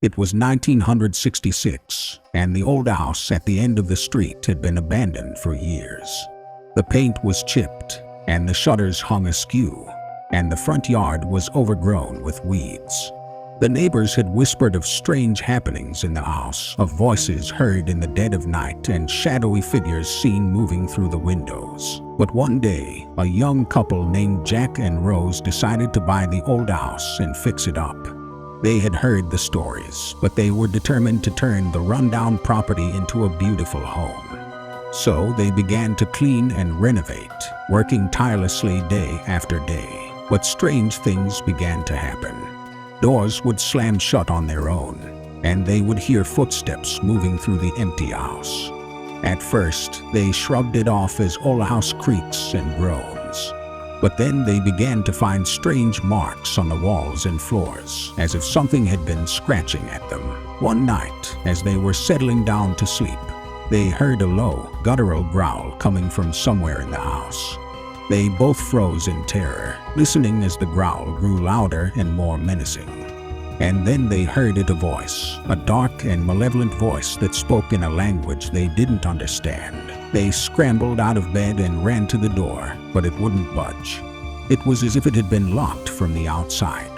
It was 1966, and the old house at the end of the street had been abandoned for years. The paint was chipped, and the shutters hung askew, and the front yard was overgrown with weeds. The neighbors had whispered of strange happenings in the house, of voices heard in the dead of night and shadowy figures seen moving through the windows. But one day, a young couple named Jack and Rose decided to buy the old house and fix it up. They had heard the stories, but they were determined to turn the rundown property into a beautiful home. So they began to clean and renovate, working tirelessly day after day. But strange things began to happen. Doors would slam shut on their own, and they would hear footsteps moving through the empty house. At first, they shrugged it off as old house creaks and groans. But then they began to find strange marks on the walls and floors, as if something had been scratching at them. One night, as they were settling down to sleep, they heard a low, guttural growl coming from somewhere in the house. They both froze in terror, listening as the growl grew louder and more menacing. And then they heard a voice, a dark and malevolent voice that spoke in a language they didn't understand. They scrambled out of bed and ran to the door, but it wouldn't budge. It was as if it had been locked from the outside.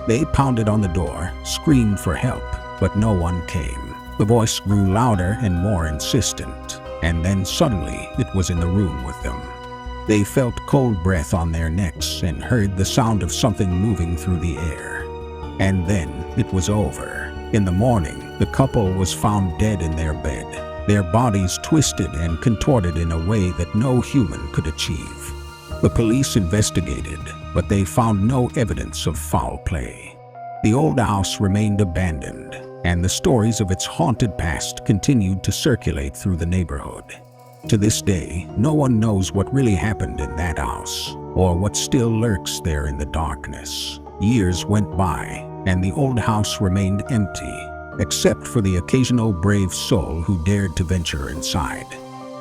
They pounded on the door, screamed for help, but no one came. The voice grew louder and more insistent, and then suddenly it was in the room with them. They felt cold breath on their necks and heard the sound of something moving through the air. And then it was over. In the morning, the couple was found dead in their bed, their bodies twisted and contorted in a way that no human could achieve. The police investigated, but they found no evidence of foul play. The old house remained abandoned, and the stories of its haunted past continued to circulate through the neighborhood. To this day, no one knows what really happened in that house, or what still lurks there in the darkness. Years went by, and the old house remained empty, except for the occasional brave soul who dared to venture inside.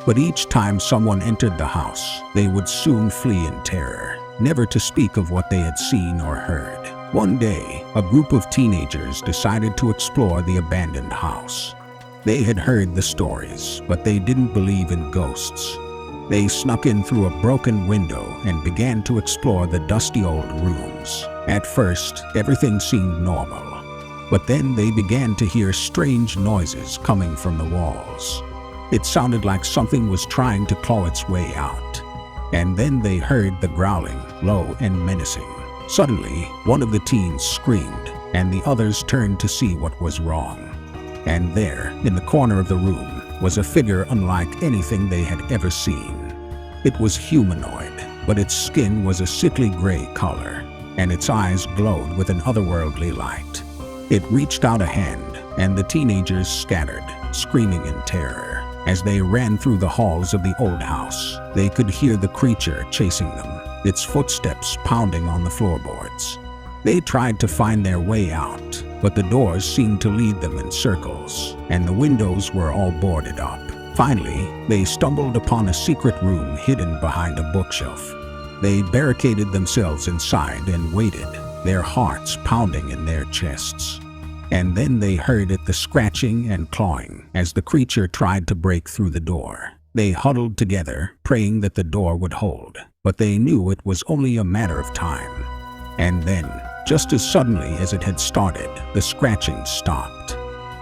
But each time someone entered the house, they would soon flee in terror, never to speak of what they had seen or heard. One day, a group of teenagers decided to explore the abandoned house. They had heard the stories, but they didn't believe in ghosts. They snuck in through a broken window and began to explore the dusty old rooms. At first, everything seemed normal, but then they began to hear strange noises coming from the walls. It sounded like something was trying to claw its way out. And then they heard the growling, low and menacing. Suddenly, one of the teens screamed, and the others turned to see what was wrong. And there, in the corner of the room, was a figure unlike anything they had ever seen. It was humanoid, but its skin was a sickly gray color, and its eyes glowed with an otherworldly light. It reached out a hand, and the teenagers scattered, screaming in terror. As they ran through the halls of the old house, they could hear the creature chasing them, its footsteps pounding on the floorboards. They tried to find their way out, but the doors seemed to lead them in circles, and the windows were all boarded up. Finally, they stumbled upon a secret room hidden behind a bookshelf. They barricaded themselves inside and waited, their hearts pounding in their chests. And then they heard the scratching and clawing as the creature tried to break through the door. They huddled together, praying that the door would hold, but they knew it was only a matter of time. And then, just as suddenly as it had started, the scratching stopped.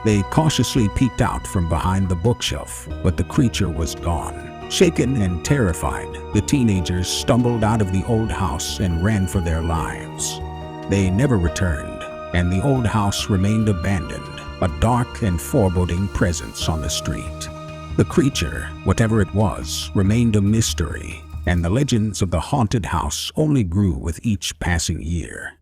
They cautiously peeked out from behind the bookshelf, but the creature was gone. Shaken and terrified, the teenagers stumbled out of the old house and ran for their lives. They never returned, and the old house remained abandoned, a dark and foreboding presence on the street. The creature, whatever it was, remained a mystery, and the legends of the haunted house only grew with each passing year.